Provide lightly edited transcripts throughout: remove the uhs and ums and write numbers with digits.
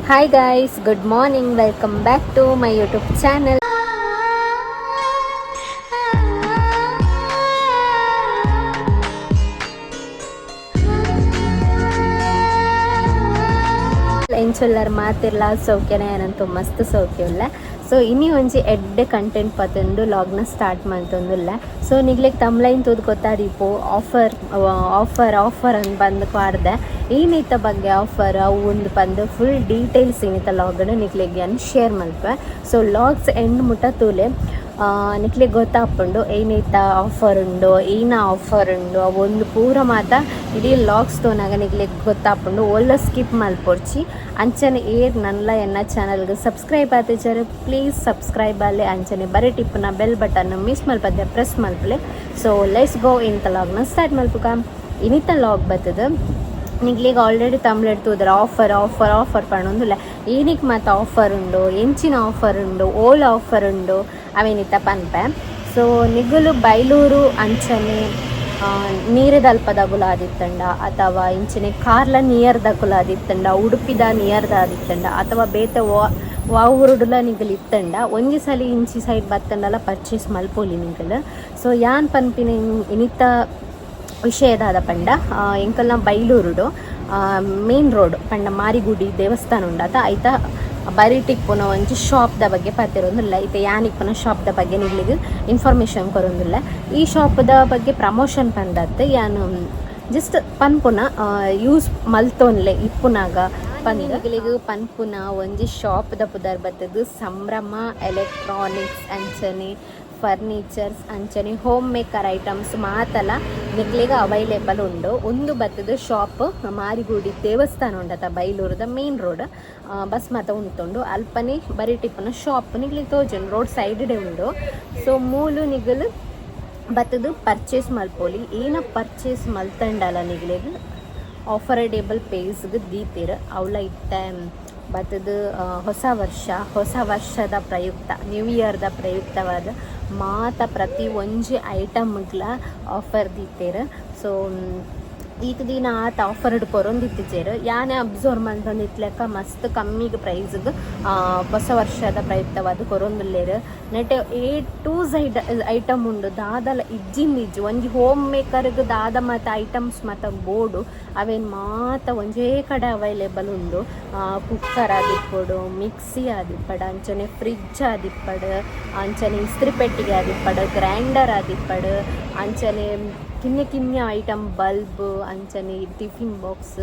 Hi guys, good morning. Welcome back to my YouTube channel. ಎಂಚೊಲ್ಲರ್ ಮಾತಿರ್ಲ ಸೌಖ್ಯನೇ ಏನಂತೂ ಮಸ್ತ್ ಸೌಖ್ಯವಿಲ್ಲ. So ಇನ್ನಿ ಒಂಜಿ ಎಡ್ಡೆ ಕಂಟೆಂಟ್ ಪತ್ತೊಂದು ಲಾಗ್ನ ಸ್ಟಾರ್ಟ್ ಮಾಡ್ತೊಂದುಲ್ಲ. ಸೊ ನಿಗ್ಲೆಗ್ ತಮ್ಲೈನ್ ತೂದ್ ಗೊತ್ತಾದಿಪ್ಪು ಆಫರ್ ಅಂತ ಬಂದು ಪಾಡ್ದೆ ಏನಿತ್ತ ಬಗ್ಗೆ ಆಫರ್ ಅವು ಒಂದು ಬಂದು ಫುಲ್ ಡೀಟೇಲ್ಸ್ ಏನಿತ್ತ ಲಾಗ್ನ ನಿಗ್ಲೆಗ್ ಶೇರ್ ಮಲ್ಪೆ. ಸೊ ಲಾಗ್ಸ್ ಎಂಡ್ ಮುಟ್ಟ ತೂಲೆ ನಿಕ್ಲಿಗೆ ಗೊತ್ತಾಪುಂಡು ಏನೈತ ಆಫರ್ ಉಂಡು, ಏನ ಆಫರ್ ಉಂಡು ಒಂದು ಪೂರ ಮಾತ ಇಡೀ ಲಾಗ್ಸ್ ತೋನಾಗ ನಿಕ್ಲಿಗೆ ಗೊತ್ತಾಪುಂಡು. ಒಳ್ಳೆ ಸ್ಕಿಪ್ ಮಲ್ಪೊಡ್ಚಿ ಅಂಚನೆ ನನ್ಲ ಎನ್ನ ಚಾನಲ್ಗೆ ಸಬ್ಸ್ಕ್ರೈಬ್ ಆತಿದ್ದಾರೆ. ಪ್ಲೀಸ್ ಸಬ್ಸ್ಕ್ರೈಬ್ ಅಲ್ಲಿ ಅಂಚನೆ ಬರೀ ಟಿಪ್ಪುನ ಬೆಲ್ ಬಟನ್ ಮಿಸ್ ಮಲ್ಪದ್ದೆ ಪ್ರೆಸ್ ಮಲ್ಪಲೆ. ಸೊ ಲೆಟ್ಸ್ ಗೋ ಇಂತ ಲಾಗ್ನ ಸ್ಟಾರ್ಟ್ ಮಲ್ಪುಕ. ಇನ್ನಿತ ಲಾಗ್ ಬರ್ತದೆ ನಿಗ್ಲಿಗೆ ಆಲ್ರೆಡಿ ತಮ್ಲೆಡ್ತುದ್ರ ಆಫರ್ ಪಣ್ಣೊಂದುಲ್ಲ ಏನಕ್ಕೆ ಮತ್ತು ಆಫರ್ ಉಂಡು, ಎಂಚಿನ ಆಫರ್ ಉಂಡು, ಓಲ್ ಆಫರ್ ಉಂಡು ಅವೇನಿತ್ತ ಪನ್ಪೆ. ಸೊ ನಿಗುಲು ಬೈಲೂರು ಅಂಚನೆ ನೀರದಲ್ಪ ಆದಿತ್ತಂಡ ಅಥವಾ ಇಂಚನೆ ಕಾರ್ಲ ನಿಯರ್ದ ಕುಲಾದಿತ್ತಂಡ, ಉಡುಪಿದ ನಿಯರ್ದ ಆದಿತ್ತಂಡ ಅಥವಾ ಬೇತೆ ವಾವುರುಡುಲ ನಿಗಲು ಇತ್ತಂಡ ಒಂಜಿ ಸಲ ಇಂಚಿ ಸೈಡ್ ಬತ್ತಂಡಲ ಪರ್ಚೇಸ್ ಮಲ್ಪೋಲಿ ನಿಗಲು. ಸೊ ಯಾನ್ ಪನ್ಪಿನ ಇನಿತ್ತ ವಿಷಯದಾದ ಪಂಡ ಎಂಕಲ್ನ ಬೈಲೂರುಡು ಮೇನ್ ರೋಡ್ ಪಂಡ ಮಾರಿಗುಡಿ ದೇವಸ್ಥಾನ ಉಂಡಾತ ಐತ ಬರಿಟಿಪ್ಪುನ ಒಂಜಿ ಶಾಪ್ದ ಬಗ್ಗೆ ಪತ್ತಿರೊಂದಿಲ್ಲ. ಐತ ಯಾನಿಪ್ಪುನ ಶಾಪ್ದ ಬಗ್ಗೆ ನಿಗ್ಲಿಗೆ ಇನ್ಫಾರ್ಮೇಷನ್ ಕೊರೊಂದಿಲ್ಲ. ಈ ಶಾಪ್ದ ಬಗ್ಗೆ ಪ್ರಮೋಷನ್ ಪಂಡತ್ತೆ ಯಾನು ಜಸ್ಟ್ ಪನ್ಪುನ ಯೂಸ್ ಮಲ್ತೋನ್ಲೆ ಇಪ್ಪುನಾಗ ಪಂದಿಗೆ ಪನ್ಪುನ ಒಂಜಿ ಶಾಪ್ದ ಪುದರ್ ಬತ್ತದು ಸಂಭ್ರಮ ಎಲೆಕ್ಟ್ರಾನಿಕ್ಸ್ ಅಂಚನೆ ಫರ್ನಿಚರ್ಸ್ ಅಂಚನೆ ಹೋಮ್ ಮೇಕರ್ ಐಟಮ್ಸ್ ಮಾತಲ ನಿಕ್ಲಿಗೆ ಅವೈಲೇಬಲ್ ಉಂಡು. ಒಂದು ಬತ್ತದ ಶಾಪ್ ಮಾರಿಗುಡಿ ದೇವಸ್ಥಾನ ಉಂಡತ ಬೈಲೂರದ ಮೇನ್ ರೋಡ್ ಬಸ್ ಮಾತ ಉಂಟುಂಡು ಅಲ್ಪನೆ ಬರೀ ಟಿಪ್ಪನ ಶಾಪ್ ನಿಗ್ಲಿಗೆ ತೋಜನ್ ರೋಡ್ ಸೈಡ್ಡೆ ಉಂಡು. ಸೊ ಮೂಲು ನಿಗಲು ಬತ್ತದು ಪರ್ಚೇಸ್ ಮಲ್ಪೋಲಿ ಏನ ಪರ್ಚೇಸ್ ಮಲ್ತಂಡಲ್ಲ ನಿಗ್ಲಿಗೆ ಆಫರ್ಡೇಬಲ್ ಪೇಸ್ಗೆ ದೀತಿರು ಅವಳ ಇತ್ತ ಬತ್ತದು ಹೊಸ ವರ್ಷದ ಪ್ರಯುಕ್ತ ನ್ಯೂ ಇಯರ್ದ ಪ್ರಯುಕ್ತವಾದ ಮಾತ ಪ್ರತಿ ಒಂಜಿ ಐಟಮ್ಗಳ ಆಫರ್ ದೀತೇರು. ಸೊ ಈತ ದಿನ ಆತ ಆಫರ್ ಕೊರೊಂದಿತ್ತೇರು ಯಾನೇ ಅಬ್ಸರ್ವ್ ಮಾಡ್ಕೊಂಡಿತ್ಲೆಕ್ಕ ಮಸ್ತ್ ಕಮ್ಮಿಗೆ ಪ್ರೈಸ್ಗೆ ಹೊಸ ವರ್ಷದ ಪ್ರಯುಕ್ತವಾದ ಕೊರೊಂದುಲ್ಲೇರು. ನೆಟ್ಟೆ ಟು ಐಟಮ್ ಉಂಡು ದಾದಲ ಇಜ್ಜಿಂದಿಜ್ಜು ಒಂಜಿ ಹೋಮ್ ಮೇಕರ್ಗೆ ದಾದ ಮತ್ತು ಐಟಮ್ಸ್ ಮತ್ತು ಬೋರ್ಡು ಅವೇನು ಮಾತ ಒಂಜೇ ಕಡೆ ಅವೈಲೇಬಲ್ ಉಂಡು. ಕುಕ್ಕರ್ ಆದಿಪ್ಪಡು, ಮಿಕ್ಸಿ ಆದಿಪ್ಪಡು, ಅಂಚನೆ ಫ್ರಿಜ್ ಆದಿಪ್ಪಡು, ಅಂಚನೆ ಇಸ್ತ್ರಿ ಪೆಟ್ಟಿಗೆ ಆದಿಪ್ಪಡು, ಗ್ರೈಂಡರ್ ಆದಿಪ್ಪಡು, ಅಂಚನೆ ಕಿನ್ನೆ ಐಟಮ್ ಬಲ್ಬ್ ಅಂಚನೆ ಟಿಫಿನ್ ಬಾಕ್ಸ್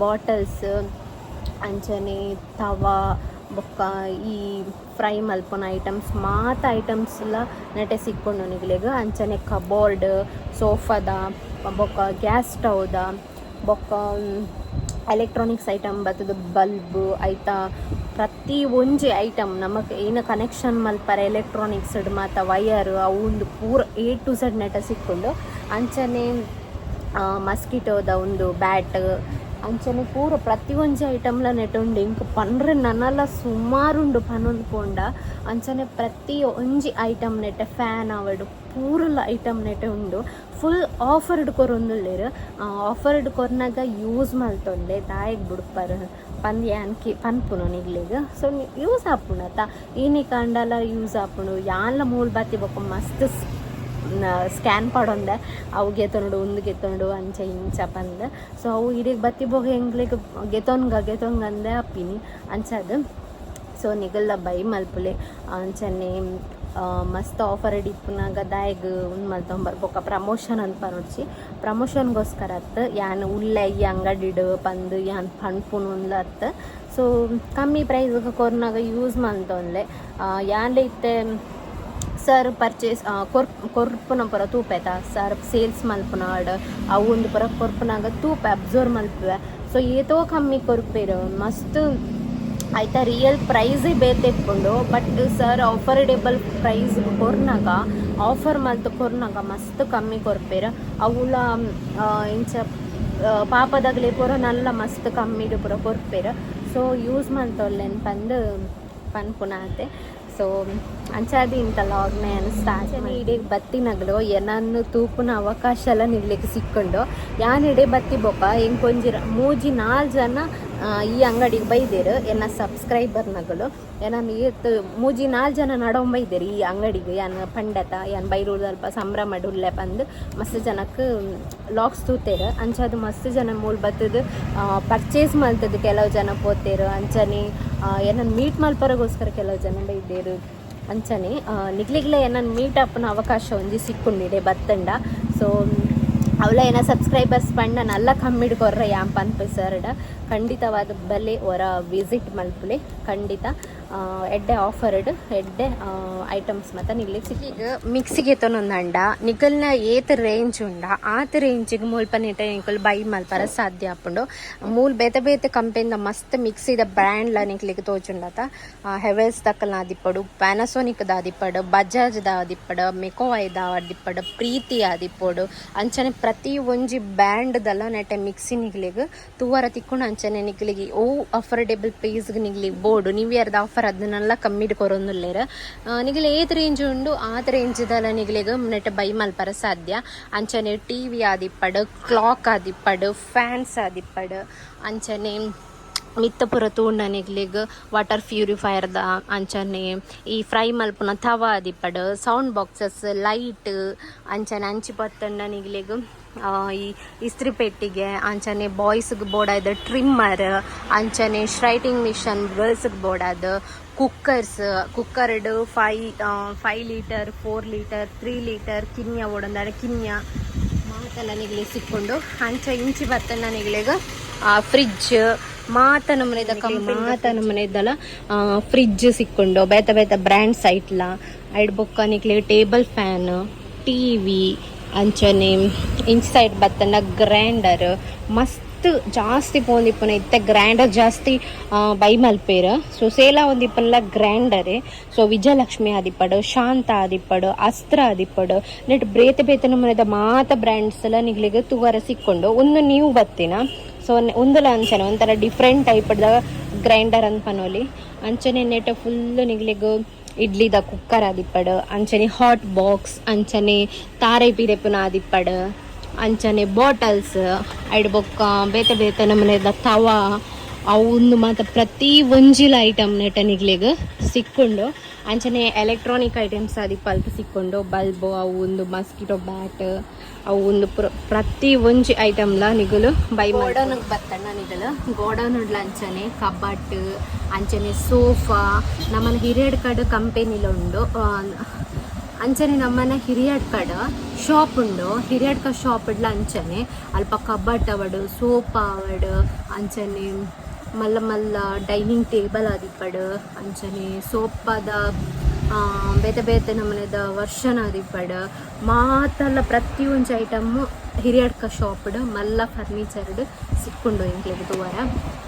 ಬಾಟಲ್ಸ್ ಅಂಚನೆ ತವಾ ಬೊಕ್ಕ ಈ ಫ್ರೈ ಮಲ್ಪೊನ ಐಟಮ್ಸ್ ಮಾತ ಐಟಮ್ಸ್ಲ ನೆಟೆ ಸಿಕ್ಕೊಂಡು ನಿಗ್ಲೆಗ್ ಅಂಚನೆ ಕಬೋರ್ಡ್ ಸೋಫಾದ ಬೊಕ್ಕ ಗ್ಯಾಸ್ ಸ್ಟವ್ದ ಬೊಕ್ಕ ಎಲೆಕ್ಟ್ರಾನಿಕ್ಸ್ ಐಟಮ್ ಬರ್ತದೆ ಬಲ್ಬ್ ಐತ ಪ್ರತಿ ಒಂಜಿ ಐಟಮ್ ನಮಗೆ ಏನು ಕನೆಕ್ಷನ್ ಮಲ್ಪರ ಎಲೆಕ್ಟ್ರಾನಿಕ್ಸ್ ಮತ್ತು ವಯರ್ ಅವು ಒಂದು ಪೂರ ಟು Z ನೆಟ ಸಿಕ್ಕೊಂಡು ಅಂಚನೆ ಮಸ್ಕಿಟೋದ ಒಂದು ಬ್ಯಾಟ್ ಅಂಚನೆ ಪೂರ ಪ್ರತಿ ಒಂಜಿ ಐಟಮ್ಲ ನೆಟ ಉಂಡು ಇಂಕ ಪನ್ರೆ ನನ್ನಲ್ಲ ಸುಮಾರುಂಡು ಪನ್ನೊಂದು ಪೋಂಡ ಅಂಚನೆ ಪ್ರತಿ ಒಂಜಿ ಐಟಮ್ ನೆಟ್ಟೆ ಫ್ಯಾನ್ ಅವಡು ಪೂರಲ ಐಟಮ್ ನೆಟ್ಟೆ ಉಂಡು. ಫುಲ್ ಆಫರ್ಡ್ ಕೊರೊಂದುಳ್ಳೇರು ಆಫರ್ಡ್ ಕೊರ್ನಾಗ ಯೂಸ್ ಮಲ್ತೊಂಡೆ ದಾಯಗ್ ಬಿಡ್ಪಾರ ಪಂದ್ಯಾನ್ಕಿ ಪನ್ಪುನು ನಿಗ್ಲಿಗೆ. ಸೊ ಯೂಸ್ ಆಪುಣತ ಈನಿ ಕಂಡಲ ಯೂಸ್ ಆಪುಣು ಯಾನ್ಲ ಮೂಲ್ ಬಾತಿ ಬೊಕ್ಕ ಮಸ್ತ್ ಸ್ಕ್ಯಾನ್ ಪಡೊಂದೆ ಅವು ಗೆತೊಂಡು ಒಂದು ಗೆತೊಂಡು ಅಂಚ ಇಂಚ ಪಂದ. ಸೊ ಅವು ಇಡೀಗೆ ಬತ್ತಿ ಬೋಗ ಹೆಂಗ್ಲಿಗೆ ಗೆತೊಂಗಂದೆ ಅಪ್ಪಿನಿ ಅಂಚದು. ಸೊ ನಿಗಲ್ಲ ಬೈ ಮಲ್ಪುಲೆ ಅಂಚನೆ ಮಸ್ತ್ ಆಫರ್ ಇಪ್ಪುನಾಗ ದಾಯಗ್ ಒಂದು ಮಲ್ತೊಂಬರ್ ಬೊಕ್ಕ ಪ್ರಮೋಷನ್ ಅಂತ ಪನೊಡ್ಚಿ ಪ್ರಮೋಷನ್ಗೋಸ್ಕರ ಅತ್ತು ಯಾನ್ ಉಳ್ಳೆ ಈ ಅಂಗಡಿಡು ಪಂದು ಯಾನ್ ಪಣ್ಪುನು ಅತ್ತು. ಸೊ ಕಮ್ಮಿ ಪ್ರೈಸ್ಗೆ ಕೊರ್ನಾಗ ಯೂಸ್ ಮಲ್ತೊಂದ್ಲೆ ಯಾನ್ಲೆ ಇತ್ತೆ ಸರ್ ಪರ್ಚೇಸ್ ಕೊರ್ಪುನ ಪುರ ತೂಪೆತ ಸರ್ ಸೇಲ್ಸ್ ಮಲ್ಪುನ ಅವು ಒಂದು ಪುರ ಕೊರ್ಪುನಾಗ ತೂಪೆ ಅಬ್ಸರ್ವ್ ಮಲ್ಪುವೆ. ಸೊ ಏತೋ ಕಮ್ಮಿ ಕೊರ್ಪೇರು ಮಸ್ತ್ ಆಯ್ತಾ ರಿಯಲ್ ಪ್ರೈಸೇ ಬೇತೆಕ್ಕೊಂಡು ಬಟ್ ಸರ್ ಆಫರ್ಡೇಬಲ್ ಪ್ರೈಸ್ ಕೊರ್ನಾಗ ಆಫರ್ ಮಲ್ತು ಕೊರ್ನಾಗ ಮಸ್ತ್ ಕಮ್ಮಿ ಕೊರ್ಪೇರು ಅವುಲ ಇಂಚ ಪಾಪದಾಗಲೇ ಪೂರ ನಲ್ಲ ಮಸ್ತ್ ಕಮ್ಮಿಡು ಪೂರ ಕೊರ್ಪೇರು. ಸೊ ಯೂಸ್ ಮಲ್ತೊಲ್ಲೆನ್ ಪಂದು ಪನ್ಪುನಾತೆ. ಸೊ ಅಂಚಾದಿ ಇಂಥ ಲಾಗ್ನ ಸ್ಟಾರ್ಟ್ ಇಡೀ ಬತ್ತಿನಗಳು ಏನನ್ನು ತೂಪುನ ಅವಕಾಶ ಎಲ್ಲ ನಿಗ್ಲಿಕ್ಕೆ ಸಿಕ್ಕೊಂಡು ಯಾನ್ ಇಡೀ ಬತ್ತಿ ಬೊಕ್ಕ ಹೆಂಗೆ ಕೊಂಜಿರ ಮೂಜಿ 4 ಜನ ಈ ಅಂಗಡಿಗೆ ಬೈದೇರು ಎನ್ನ ಸಬ್ಸ್ಕ್ರೈಬರ್ನಗಳು ಏನನ್ನು ಈತು ಮೂಜಿ 4 ಜನ ನಡೋನ್ ಬೈದೇರು ಈ ಅಂಗಡಿಗೆ ಯಾನು ಪಂಡತ ಯಾನು ಬೈರುಳು ಅಲ್ಪ ಸಂಭ್ರಮ ಡುಲ್ಲೆ ಬಂದು ಮಸ್ತ್ ಜನಕ್ಕೆ ಲಾಕ್ಸ್ ತೂತೇರು ಅಂಚದು ಮಸ್ತ್ ಜನ ಮೂಲ್ ಬತ್ತದು ಪರ್ಚೇಸ್ ಮಲ್ತದ್ದು ಕೆಲವು ಜನ ಪೋತೇರು ಅಂಚನೆ ಏನನ್ನು ಮೀಟ್ ಮಲ್ಪರಗೋಸ್ಕರ ಕೆಲವು ಜನ ಬೈದೇರು ಅಂಚನೆ ನಿಗ್ಲಿಗ್ಲೆ ಏನನ್ನು ಮೀಟ್ ಅಪ್ನ ಅವಕಾಶ ಒಂಜಿ ಸಿಕ್ಕೊಂಡಿದೆ ಬತ್ತಂಡ ಸೊ ಅವಳ ಏನೋ ಸಬ್ಸ್ಕ್ರೈಬರ್ಸ್ ಪಂಡ ನಲ್ಲ ಕಮ್ಮಿಡ್ ಕೊರ್ರೆ ಯಾಂಪ ಅನ್ಪಿಸರ್ಡ ಖಂಡಿತವಾದ ಬಲೆ ಹೊರ ವಿಸಿಟ್ ಮಲ್ಪುಲೆ ಖಂಡಿತ ಎಡ್ಡೆ ಆಫರ್ಡ್ ಎಡ್ಡೆ ಐಟಮ್ಸ್ ಮತ್ತು ನಿಗ್ಲಿ ಈಗ ಮಿಕ್ಸಿಗೆ ತೊನೊಂದಂಡ ನಿಕಲ್ನ ಏತ್ ರೇಂಜ್ ಉಂಡ ಆತ ರೇಂಜಿಗೆ ಮುಲ್ಪ ನಿಟ್ಟ ನಿಕಲ್ ಬೈ ಮಲ್ಪರ ಸಾಧ್ಯ ಆಪುಂಡು ಮೂಲ್ ಬೇತೆ ಬೇತೆ ಕಂಪೆನಿದ ಮಸ್ತ್ ಮಿಕ್ಸಿದ ಬ್ರ್ಯಾಂಡ್ಲ ನಿಕ್ಲಿಗೆ ತೋಚುಂಡತ ಹೆವೆಲ್ಸ್ ದಕ್ಕಲ್ನ ಆದಿಪ್ಪಡು ಪ್ಯಾನಸೋನಿಕ್ದ ಆದಿಪ್ಪಡು ಬಜಾಜ್ದ ಆದಿಪ್ಪಡು ಮೆಕೋವೈದ ಆದಿಪ್ಪಡು ಪ್ರೀತಿ ಆದಿಪ್ಪಡು ಅಂಚನೆ ಪ್ರತಿ ಒಂಜಿ ಬ್ರ್ಯಾಂಡ್ದಲ್ಲ ನೆಟ್ಟೆ ಮಿಕ್ಸಿ ನಿಗ್ಲಿಗೆ ತೂವರ ತಿಕ್ಕೊಂಡು ಅಂಚನೆ ನಿಗ್ಲಿಗೆ ಓ ಅಫೋರ್ಡೆಬಲ್ ಪ್ರೈಸ್ಗೆ ನಿಗ್ಲಿಗೆ ಬೋರ್ಡು ನ್ಯೂ ಇಯರ್ದ ಆಫರ್ ಅದನ್ನೆಲ್ಲ ಕಮ್ಮಿಡ್ ಕೊರೊಂದುಲ್ಲೇರ ನಿಗಲೆ ಏತ್ ರೇಂಜ್ ಉಂಡು ಆತ ರೇಂಜ್ದಲ್ಲ ನಿಗಲಿಗೆ ನೆಟ್ ಬೈ ಮಲ್ಪರ ಸಾಧ್ಯ ಅಂಚನೆ TV ಆದಿಪ್ಪಡು ಕ್ಲಾಕ್ ಆದಿಪ್ಪಡು ಫ್ಯಾನ್ಸ್ ಆದಿಪ್ಪಡು ಅಂಚನೆ ಮಿತ್ತ ಪುರ ತೂಂಡ ನಿಗ್ಲಿಗೆ ವಾಟರ್ ಪ್ಯೂರಿಫೈರ್ದ ಅಂಚನೆ ಈ ಫ್ರೈ ಮಲ್ಪುನ ತವ ಆದಿಪ್ಪಡು ಸೌಂಡ್ ಬಾಕ್ಸಸ್ ಲೈಟ್ ಅಂಚನೆ ಅಂಚಿ ಪತ್ತಂಡ ನಿಗ್ಲಿಗೆ ಈ ಇಸ್ತ್ರಿ ಪೆಟ್ಟಿಗೆ ಅಂಚನೆ ಬಾಯ್ಸ್ಗೆ ಬೋಡಾದ ಟ್ರಿಮ್ಮರ್ ಅಂಚನೆ ಶ್ರೈಟಿಂಗ್ ಮಿಷನ್ ಗರ್ಲ್ಸ್ಗೆ ಬೋಡಾದ ಕುಕ್ಕರ್ಡು 5 ಲೀಟರ್ 4 ಲೀಟರ್ 3 ಲೀಟರ್ ಕಿನ್ಯ ಓಡಂದಾಡ ಕಿನ್ಯ ಮಾತೆಲ್ಲ ನಿಗ್ಲಿ ಸಿಕ್ಕೊಂಡು ಅಂಚ ಇಂಚಿ ಬತ್ತಣ್ಣ ನಿಗ್ಲಿಗೆ ಫ್ರಿಡ್ಜ್ ಮಾತ ನಮ್ಮನೆದಲ್ಲ ಫ್ರಿಡ್ಜ್ ಸಿಕ್ಕೊಂಡು ಬೇತ ಬೇತ ಬ್ರ್ಯಾಂಡ್ ಸೈಟ್ಲ ಐಡ್ ಬೊಕ್ಕ ನಿಕ್ಲಿಗೆ ಟೇಬಲ್ ಫ್ಯಾನ್ TV ಅಂಚನೆ ಇಂಚ್ ಸೈಡ್ ಬತ್ತಂಡ ಗ್ರೈಂಡರ್ ಮಸ್ತ್ ಜಾಸ್ತಿ ಪೋಂದಿಪ್ಪನ ಇತ್ತೆ ಗ್ರೈಂಡರ್ ಜಾಸ್ತಿ by ಮಲ್ಪೇರ so sale ಒಂದಿಪ್ಪಲ್ಲ ಗ್ರೈಂಡರೇ so Vijayalakshmi ಆದಿಪ್ಪಡು ಶಾಂತ ಆದಿಪ್ಪಡು ಅಸ್ತ್ರ ಆದಿಪ್ಪಡು ನೆಟ್ ಬೇತೆ ಬೇತೆ ನಮ್ಮನೆದ ಮಾತ ಬ್ರ್ಯಾಂಡ್ಸ್ ಎಲ್ಲ ನಿಗ್ಲಿಗೆ ತೂವರ ಸಿಕ್ಕೊಂಡು ಒಂದು ನೀವು ಬತ್ತಿನ ಸೊ ಒಂದಲ ಅಂಚನೆ ಒಂಥರ ಡಿಫ್ರೆಂಟ್ ಟೈಪ್ದ ಗ್ರೈಂಡರ್ ಅಂತ ಪನೋಲಿ ಅಂಚನೆ ನೆಟ್ ಫುಲ್ ನಿಗ್ಲಿಗೆ ಇಡ್ಲಿದ ಕುಕ್ಕರ್ ಆದಿಪ್ಪಡು ಅಂಚನೆ ಹಾಟ್ ಬಾಕ್ಸ್ ಅಂಚನೆ ತಾರೆ ಪಿರೆಪುನ ಆದಿಪ್ಪಡು ಅಂಚನೆ ಬಾಟಲ್ಸ್ ಐಡ್ ಬೊಕ್ಕ ಬೇತೆ ಬೇತೆ ನಮ್ಮನೆದ ತವ ಅವು ಒಂದು ಮಾತ್ರ ಪ್ರತಿ ಒಂಜಿಲ ಐಟಮ್ ನೆಟ ನಿಗ್ಲಿಗೆ ಸಿಕ್ಕೊಂಡು ಅಂಚನೆ ಎಲೆಕ್ಟ್ರಾನಿಕ್ ಐಟಮ್ಸ್ ಆದಿಪ್ಪ ಅಲ್ಪ ಸಿಕ್ಕೊಂಡು ಬಲ್ಬು ಅವು ಒಂದು ಮಸ್ಕಿಟೋ ಬ್ಯಾಟ್ ಅವು ಒಂದು ಪ್ರತಿ ಒಂಜಿ ಐಟಮ್ಲ ನಿಗಲು ಬೈ ಗೋಡೌನ್ಗೆ ಬತ್ತಣ್ಣ ನಿಗಲು ಗೋಡೌನ್ ಅಂಚನೆ ಕಬಟ್ ಅಂಚನೆ ಸೋಫಾ ನಮ್ಮನ ಹಿರಿಯಡ್ ಕಡೆ ಕಂಪೆನಿಲ ಉಂಡು ಅಂಚನೆ ನಮ್ಮನ ಹಿರಿಯಡ್ ಕಡೆ ಶಾಪ್ ಉಂಡು ಹಿರಿಯಡ್ ಕ ಶಾಪ್ ಇಡ್ಲ ಅಂಚನೆ ಅಲ್ಪ ಕಬಟ್ ಅವಡು ಸೋಫಾ ಅವಡು ಅಂಚನೆ ಮಲ್ಲ ಮಲ್ಲ ಡೈನಿಂಗ್ ಟೇಬಲ್ ಆದಿಪ್ಪಡು ಅಂಚನೆ ಸೋಫಾದ ಬೇತೆ ಬೇತೆ ನಮ್ಮನೆದ ವರ್ಷನ್ ಆದಿಪ್ಪಡು ಮಾತಲ್ಲ ಪ್ರತಿ ಒಂಜಿ ಐಟಮ್ಮು ಹಿರಿಯಡ್ಕ ಶಾಪ್ಡ್ ಮಲ್ಲ ಫರ್ನಿಚರ್ಡ್ ಸಿಕ್ಕೊಂಡು ಇಂಕ್ಲೆಗ್ ತೂವರ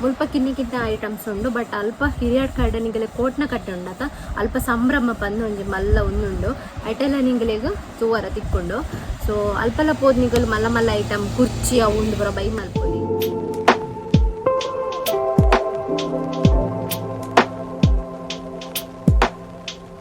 ಮುಲ್ಪ ಕಿನ್ನ ಐಟಮ್ಸ್ ಉಂಡು ಬಟ್ ಅಲ್ಪ ಹಿರಿಯಡ್ ಕಡೆ ನಿಂಗಲೆ ಕೋಟ್ನ ಕಟ್ಟೆ ಉಂಡತ ಅಲ್ಪ ಸಂಭ್ರಮ ಬಂದು ಒಂಜಿ ಮಲ್ಲ ಒಂದುಂಡು ಐಟೆಲ್ಲ ನಿಂಗಲೆಗ್ ತೂವರ ತಿಕ್ಕೊಂಡು ಸೊ ಅಲ್ಪಲ ಪೋದ್ ನಿಗಲು ಮಲ್ಲ ಮಲ್ಲ ಐಟಮ್ ಕುರ್ಚಿ ಅವು ಉಂಡು ಬರ ಬೈ ಮಲ್ಪೊಲಿ.